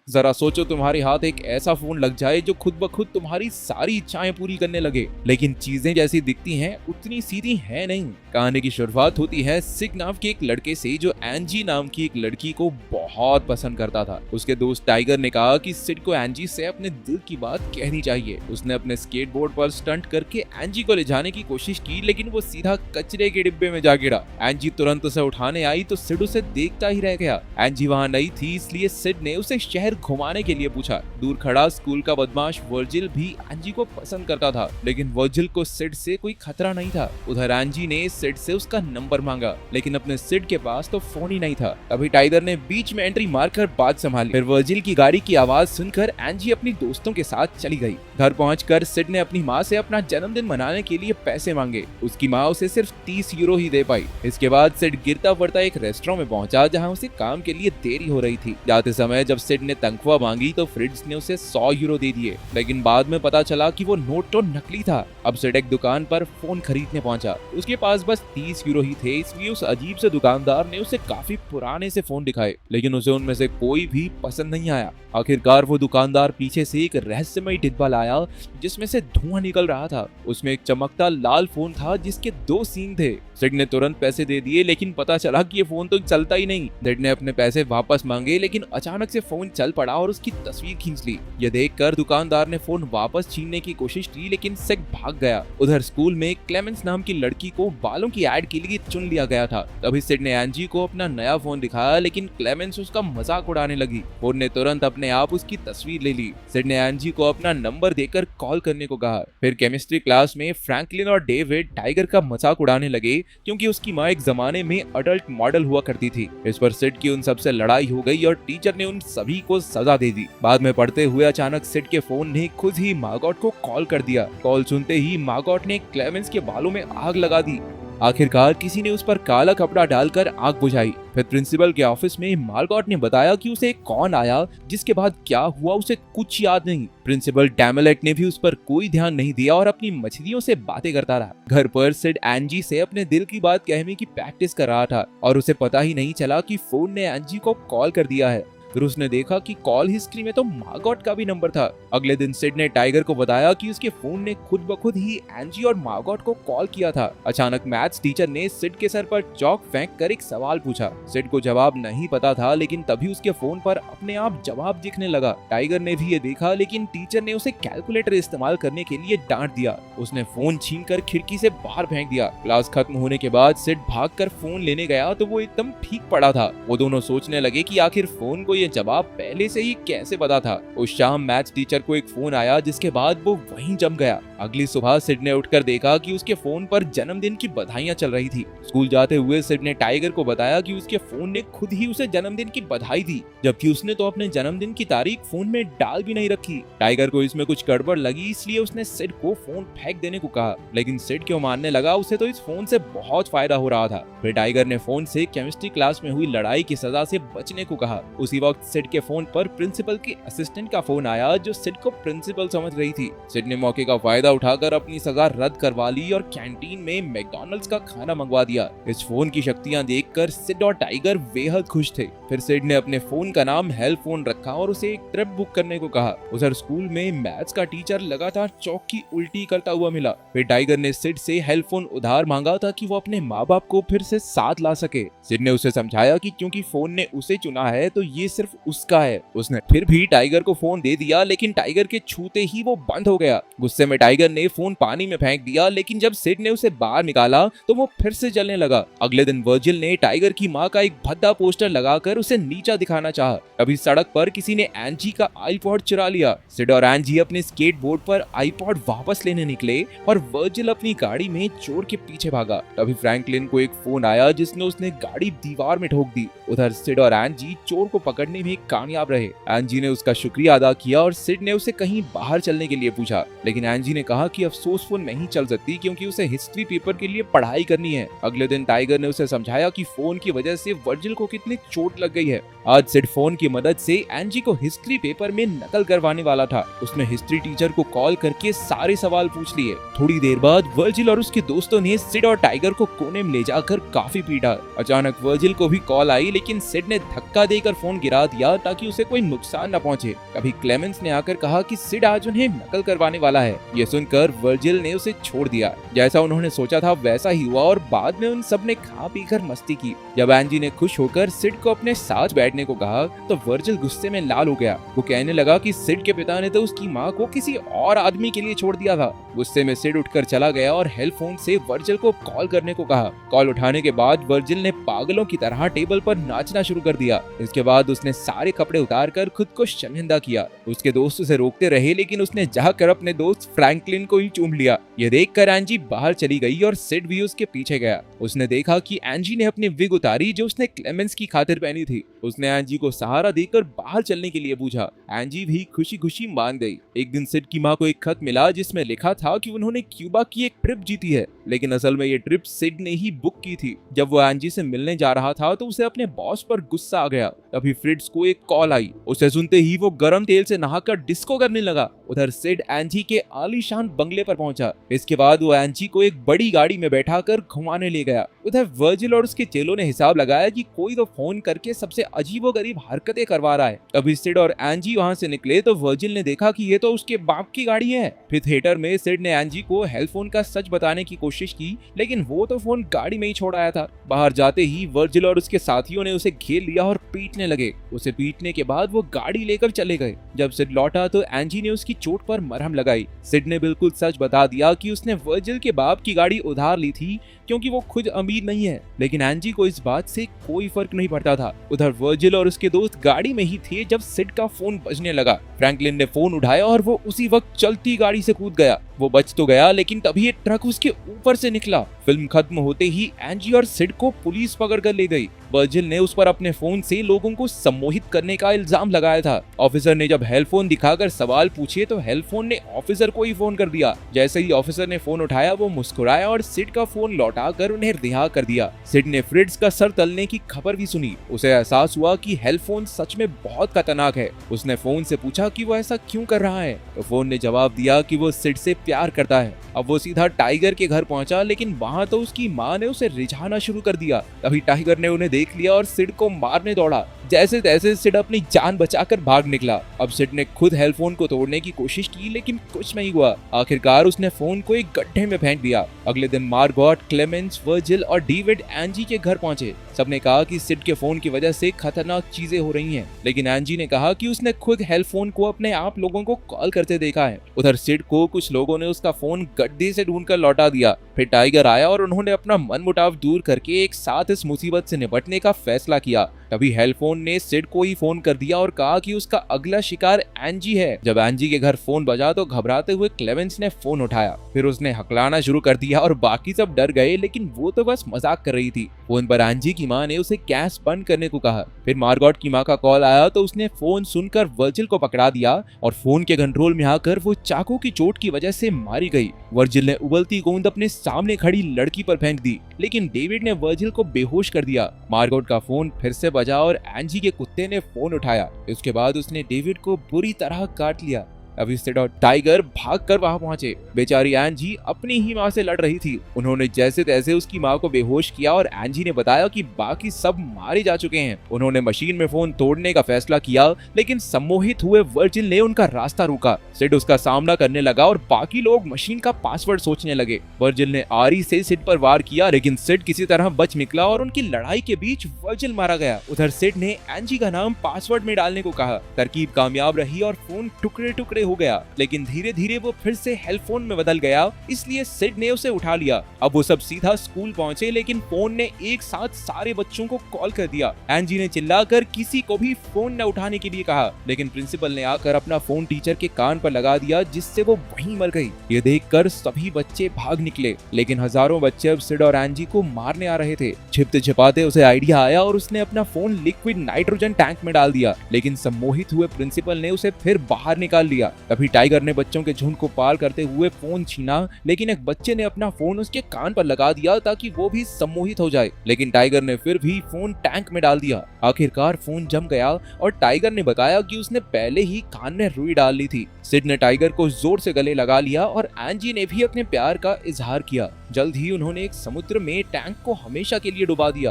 जरा सोचो तुम्हारे हाथ एक ऐसा फोन लग जाए जो खुद ब खुद तुम्हारी सारी इच्छाएं पूरी करने लगे, लेकिन चीजें जैसी दिखती हैं उतनी सीधी है नहीं। कहानी की शुरुआत होती है सिड नाम के एक लड़के से जो एंजी नाम की एक लड़की को बहुत पसंद करता था। उसके दोस्त टाइगर ने कहा कि सिड को एंजी से अपने दिल की बात कहनी चाहिए। उसने अपने स्केटबोर्ड पर स्टंट करके एंजी को ले जाने की कोशिश की, लेकिन वो सीधा कचरे के डिब्बे में जा गिरा। एंजी तुरंत उसे उठाने आई तो सिड उसे देखता ही रह गया। एंजी वहाँ नहीं थी, इसलिए सिड ने उसे शहर घुमाने के लिए पूछा। दूर खड़ा स्कूल का बदमाश वर्जिल भी एंजी को पसंद करता था, लेकिन वर्जिल को सिड से कोई खतरा नहीं था। उधर एंजी ने सिड से उसका नंबर मांगा, लेकिन अपने सिड के पास तो फोन ही नहीं था। तभी टाइगर ने बीच में एंट्री मारकर बात संभाली। फिर वर्जिल की गाड़ी की आवाज सुनकर एंजी अपनी दोस्तों के साथ चली गई। घर पहुंचकर सिड ने अपनी माँ से अपना जन्मदिन मनाने के लिए पैसे मांगे। उसकी माँ उसे सिर्फ 30 यूरो ही दे पाई। इसके बाद सिड गिरता पड़ता एक रेस्टोरेंट में पहुंचा, जहां उसे काम के लिए देरी हो रही थी। जाते समय जब सिड ने तनख्वाह मांगी तो फ्रिट्ज ने उसे 100 यूरो दे दिए, लेकिन बाद में पता चला कि वो नोट तो नकली था। अब सिड एक दुकान पर फोन खरीदने पहुंचा। उसके पास बस 30 यूरो ही थे, इसलिए उस अजीब से दुकानदार ने उसे काफी पुराने से फोन दिखाए, लेकिन उसे उनमें से कोई भी पसंद नहीं आया। आखिरकार वो दुकानदार पीछे से एक रहस्यमय डिब्बा लाया जिसमें से धुआं निकल रहा था। उसमें एक चमकता लाल फोन था जिसके 2 सींग थे। सिड ने तुरंत पैसे दे दिए, लेकिन पता चला कि ये फोन तो चलता ही नहीं। सिड ने अपने पैसे वापस मांगे, लेकिन अचानक से फोन चल पड़ा और उसकी तस्वीर खींच ली। ये देखकर दुकानदार ने फोन वापस छीनने की कोशिश की, लेकिन सिड भाग गया। उधर स्कूल में क्लेमेंस नाम की लड़की को बालों की एड के लिए चुन लिया गया था। तभी सिड ने एंजी को अपना नया फोन दिखाया, लेकिन क्लेमेंस उसका मजाक उड़ाने लगी। फोन ने तुरंत अपने आप उसकी तस्वीर ले ली। सिड ने एंजी को अपना नंबर देकर कॉल करने को कहा। फिर केमिस्ट्री क्लास में फ्रैंकलिन और डेविड टाइगर का मजाक उड़ाने लगे, क्योंकि उसकी माँ एक जमाने में अडल्ट मॉडल हुआ करती थी। इस पर सिड की उन सबसे लड़ाई हो गई और टीचर ने उन सभी को सजा दे दी। बाद में पढ़ते हुए अचानक सिड के फोन ने खुद ही मार्गॉट को कॉल कर दिया। कॉल सुनते ही मार्गॉट ने क्लेमेंस के बालों में आग लगा दी। आखिरकार किसी ने उस पर काला कपड़ा डालकर आग बुझाई। फिर प्रिंसिपल के ऑफिस में मार्गॉट ने बताया कि उसे कौन आया, जिसके बाद क्या हुआ उसे कुछ याद नहीं। प्रिंसिपल डैमलेट ने भी उस पर कोई ध्यान नहीं दिया और अपनी मछलियों से बातें करता रहा। घर पर सिड एंजी से अपने दिल की बात कहने की प्रैक्टिस कर रहा था और उसे पता ही नहीं चला कि फोन ने एंजी को कॉल कर दिया है। फिर उसने देखा कि कॉल हिस्ट्री में तो मार्गॉट का भी नंबर था। अगले दिन सिड ने टाइगर को बताया कि उसके फोन ने खुद ब खुद ही एंजी और मार्गॉट को कॉल किया था। अचानक मैथ्स टीचर ने सिड के सर पर चौक फेंक कर एक सवाल पूछा। सिड को जवाब नहीं पता था, लेकिन तभी उसके फोन पर अपने आप जवाब दिखने लगा। टाइगर ने भी ये देखा, लेकिन टीचर ने उसे कैलकुलेटर इस्तेमाल करने के लिए डांट दिया। उसने फोन छीनकर खिड़की से बाहर फेंक दिया। क्लास खत्म होने के बाद सिड भागकर फोन लेने गया तो वो एकदम ठीक पड़ा था। वो दोनों सोचने लगे कि आखिर फोन को ये जवाब पहले से ही कैसे पता था। उस शाम मैथ्स टीचर को एक फोन आया, जिसके बाद वो वहीं जम गया। अगली सुबह सिड ने उठकर देखा कि उसके फोन पर जन्मदिन की बधाइयां चल रही थी। स्कूल जाते हुए सिड ने टाइगर को बताया कि उसके फोन ने खुद ही उसे जन्मदिन की बधाई दी, जबकि उसने तो अपने जन्मदिन की तारीख फोन में डाल भी नहीं रखी। टाइगर को इसमें कुछ गड़बड़ लगी, इसलिए उसने सिड को फोन फेंक देने को कहा, लेकिन सिड क्यों मानने लगा, उसे तो इस फोन से बहुत फायदा हो रहा था। फिर टाइगर ने फोन से केमिस्ट्री क्लास में हुई लड़ाई की सजा से बचने को कहा। उसी वक्त सिड के फोन पर प्रिंसिपल के असिस्टेंट का फोन आया, जो सिड को प्रिंसिपल समझ रही थी। सिड ने मौके का फायदा उठाकर अपनी सजा रद्द करवा ली और कैंटीन में मैकडॉनल्ड्स का खाना मंगवा दिया। इस फोन की शक्तियां देखकर सिड और टाइगर बेहद खुश थे। फिर सिड ने अपने फोन का नाम हेल्प फोन रखा और उसे एक ट्रिप बुक करने को कहा। उधर स्कूल में मैथ्स का टीचर लगातार चौक की उल्टी करता हुआ मिला। फिर टाइगर ने सिड से हेल्प फोन उधार मांगा ताकि वो अपने माँ बाप को फिर से साथ ला सके। सिड ने उसे समझाया कि क्योंकि फोन ने उसे चुना है तो ये सिर्फ उसका है। उसने फिर भी टाइगर को फोन दे दिया, लेकिन टाइगर के छूते ही वो बंद हो गया। गुस्से में टाइगर ने फोन पानी में फेंक दिया, लेकिन जब सिड ने उसे बाहर निकाला तो वो फिर से जलने लगा। अगले दिन वर्जिल ने टाइगर की माँ का एक भद्दा पोस्टर लगाकर उसे नीचा दिखाना चाहा। तभी सड़क पर किसी ने एंजी का आईपॉड चुरा लिया। सिड और एंजी अपने स्केटबोर्ड पर आईपॉड वापस लेने निकले और वर्जिल अपनी गाड़ी में चोर के पीछे भागा। तभी फ्रैंकलिन को एक फोन आया, जिसने उसने गाड़ी दीवार में ठोक दी। उधर सिड और एंजी चोर को पकड़ने में कामयाब रहे। एंजी ने उसका शुक्रिया अदा किया और सिड ने उसे कहीं बाहर चलने के लिए पूछा, लेकिन एंजी ने कहा कि अफसोस वो नहीं चल सकती क्योंकि उसे हिस्ट्री पेपर के लिए पढ़ाई करनी है। अगले दिन टाइगर ने उसे समझाया कि फोन की वजह से वर्जिल को कितनी चोट लग गई है। आज सिड फोन की मदद से एंजी को हिस्ट्री पेपर में नकल करवाने वाला था। उसने हिस्ट्री टीचर को कॉल करके सारे सवाल पूछ लिए। थोड़ी देर बाद वर्जिल और उसके दोस्तों ने सिड और टाइगर को कोने में ले जाकर काफी पीटा। अचानक वर्जिल को भी कॉल आई, लेकिन सिड ने धक्का देकर फोन गिरा दिया ताकि उसे कोई नुकसान न पहुंचे। तभी क्लेमेंस ने आकर कहा कि सिड आज उन्हें नकल करवाने वाला है। ये सुनकर वर्जिल ने उसे छोड़ दिया। जैसा उन्होंने सोचा था वैसा ही हुआ और बाद में उन सब ने खा पी कर मस्ती की। जब एंजी ने खुश होकर सिड को अपने साथ बैठने को कहा तो वर्जिल गुस्से में लाल हो गया। वो कहने लगा कि सिड के पिता ने तो उसकी माँ को किसी और आदमी के लिए छोड़ दिया था। गुस्से में सिड उठकर चला गया और हेल्प फोन से वर्जिल को कॉल करने को कहा। कॉल उठाने के बाद वर्जिल ने पागलों की तरह टेबल पर नाचना शुरू कर दिया। इसके बाद उसने सारे कपड़े उतारकर खुद को शर्मिंदा किया। उसके दोस्त उसे रोकते रहे, लेकिन उसने जाकर अपने दोस्त फ्रैंकलिन को ही चूम लिया। ये देखकर एंजी बाहर चली गई और सिड भी उसके पीछे गया। उसने देखा कि एंजी ने अपनी विग उतारी जो उसने क्लेमेंस की खातिर पहनी थी। उसने एंजी को सहारा देकर बाहर चलने के लिए पूछा। एंजी भी खुशी खुशी मान गई। एक दिन सिड की माँ को एक खत मिला जिसमें लिखा था कि उन्होंने क्यूबा की एक ट्रिप जीती है, लेकिन असल में ये ट्रिप सिड ने ही बुक की थी। जब वो एंजी से मिलने जा रहा था तो उसे अपने बॉस पर गुस्सा आ गया। तभी फ्रिट्ज को एक कॉल आई। उसे सुनते ही वो गर्म तेल से नहाकर डिस्को करने लगा। उधर सिड एंजी के आलीशान बंगले पर पहुंचा। इसके बाद वो एंजी को एक बड़ी गाड़ी में बैठाकर घुमाने ले गया। उधर वर्जिल और उसके चेलों ने हिसाब लगाया कि कोई तो फोन करके सबसे अजीबोगरीब हरकतें करवा रहा है। तभी सिड और एंजी वहां से निकले तो वर्जिल ने देखा कि ये तो उसके बाप की गाड़ी है। फिर थिएटर में सिड ने एंजी को हेल्प फोन का सच बताने की कोशिश की, लेकिन वो तो फोन गाड़ी में ही छोड़ आया था। बाहर जाते ही वर्जिल और उसके साथियों ने उसे घेर लिया और पीटने लगे। उसे पीटने के बाद वो गाड़ी लेकर चले गए। जब सिड लौटा तो एंजी ने उसकी चोट पर मरहम लगाई। सिड ने बिल्कुल सच बता दिया कि उसने वर्जिल के बाप की गाड़ी उधार ली थी क्योंकि वो खुद अमीर नहीं है, लेकिन एंजी को इस बात से कोई फर्क नहीं पड़ता था। उधर वर्जिल और उसके दोस्त गाड़ी में ही थे जब सिड का फोन बजने लगा। फ्रैंकलिन ने फोन उठाया और वो उसी वक्त चलती गाड़ी से कूद गया। वो बच तो गया, लेकिन तभी एक ट्रक उसके ऊपर से निकला। फिल्म खत्म होते ही एंजी और सिड को पुलिस पकड़ कर ले गई। वर्जिल ने उस पर अपने फोन से लोगों को सम्मोहित करने का इल्जाम लगाया था। ऑफिसर ने जब हेल्प फोन दिखाकर सवाल पूछे तो हेल्प फोन ने ऑफिसर को ही फोन कर दिया। जैसे ही ऑफिसर ने फोन उठाया वो मुस्कुराया और सिड का फोन लौटाकर उन्हें रिहा कर दिया। सिड ने फ्रिट्ज का सर तलने की खबर भी सुनी। उसे एहसास हुआ कि हेल्प फोन सच में बहुत खतरनाक है। उसने फोन से पूछा कि वो ऐसा क्यों कर रहा है, तो फोन ने जवाब दिया कि वो सिड से प्यार करता है। अब वो सीधा टाइगर के घर पहुंचा, लेकिन वहां तो उसकी माँ ने उसे रिझाना शुरू कर दिया। तभी टाइगर ने उन्हें देख लिया और सिड को मारने दौड़ा। जैसे तैसे सिड अपनी जान बचाकर भाग निकला। अब सिड ने खुद हेल्प फोन को तोड़ने की कोशिश की, लेकिन कुछ नहीं हुआ। आखिरकार उसने फोन को एक गड्ढे में फेंक दिया। अगले दिन मार्गोट, क्लेमेंस, वर्जिल और डेविड एंजी के घर पहुंचे। सबने कहा कि सिड के फोन की वजह से खतरनाक चीजें हो रही हैं, लेकिन एंजी ने कहा कि उसने खुद हेल्प फोन को अपने आप लोगों को कॉल करते देखा है। उधर सिड को कुछ लोगों ने उसका फोन गड्ढे से ढूंढकर लौटा दिया। फिर टाइगर आया और उन्होंने अपना मनमुटाव दूर करके एक साथ इस मुसीबत से निपटने का फैसला किया। तभी हेल्प फोन ने सिड को ही फोन कर दिया और कहा कि उसका अगला शिकार एंजी है। जब एंजी के घर फोन बजा तो घबराते हुए क्लेमेंस ने फोन उठाया। फिर उसने हकलाना शुरू कर दिया और बाकी सब डर गए, लेकिन वो तो बस मजाक कर रही थी। फोन पर एंजी की माँ ने उसे गैस बंद करने को कहा। फिर मार्गोट की माँ का कॉल आया तो उसने फोन सुनकर वर्जिल को पकड़ा दिया और फोन के कंट्रोल में आकर वो चाकू की चोट की वजह से मारी गई। वर्जिल ने उबलती गेंद अपने सामने खड़ी लड़की पर फेंक दी, लेकिन डेविड ने वर्जिल को बेहोश कर दिया। मार्गोट का फोन फिर से बजा और एंजी के कुत्ते ने फोन उठाया। इसके बाद उसने डेविड को बुरी तरह काट लिया। अभी सिड और टाइगर भागकर वहां पहुंचे। बेचारी एंजी अपनी ही माँ से लड़ रही थी। उन्होंने जैसे तैसे उसकी माँ को बेहोश किया और एंजी ने बताया कि बाकी सब मारे जा चुके हैं। उन्होंने मशीन में फोन तोड़ने का फैसला किया, लेकिन सम्मोहित हुए वर्जिल ने उनका रास्ता रोका। सिड उसका सामना करने लगा और बाकी लोग मशीन का पासवर्ड सोचने लगे। वर्जिल ने आरी से सिड पर वार किया, लेकिन सिड किसी तरह बच निकला और उनकी लड़ाई के बीच वर्जिल मारा गया। उधर सिड ने एंजी का नाम पासवर्ड में डालने को कहा। तरकीब कामयाब रही और फोन टुकड़े टुकड़े हो गया, लेकिन धीरे धीरे वो फिर से हेल्प फोन में बदल गया, इसलिए सिड ने उसे उठा लिया। अब वो सब सीधा स्कूल पहुंचे, लेकिन फोन ने एक साथ सारे बच्चों को कॉल कर दिया। एंजी ने चिल्लाकर किसी को भी फोन न उठाने के लिए कहा, लेकिन प्रिंसिपल ने आकर अपना फोन टीचर के कान पर लगा दिया, जिससे वो वहीं मर गई। ये देखकर सभी बच्चे भाग निकले, लेकिन हजारों बच्चे अब सिड और एंजी को मारने आ रहे थे। छिपते छिपाते उसे आइडिया आया और उसने अपना फोन लिक्विड नाइट्रोजन टैंक में डाल दिया, लेकिन सम्मोहित हुए प्रिंसिपल ने उसे फिर बाहर निकाल लिया। तभी टाइगर ने बच्चों के झुंड को पार करते हुए फोन छीना, लेकिन एक बच्चे ने अपना फोन उसके कान पर लगा दिया ताकि वो भी सम्मोहित हो जाए, लेकिन टाइगर ने फिर भी फोन टैंक में डाल दिया। आखिरकार फोन जम गया और टाइगर ने बताया कि उसने पहले ही कान में रुई डाल ली थी। सिड ने टाइगर को जोर से गले लगा लिया और एंजी ने भी अपने प्यार का इजहार किया। जल्द ही उन्होंने एक समुद्र में टैंक को हमेशा के लिए डुबा दिया।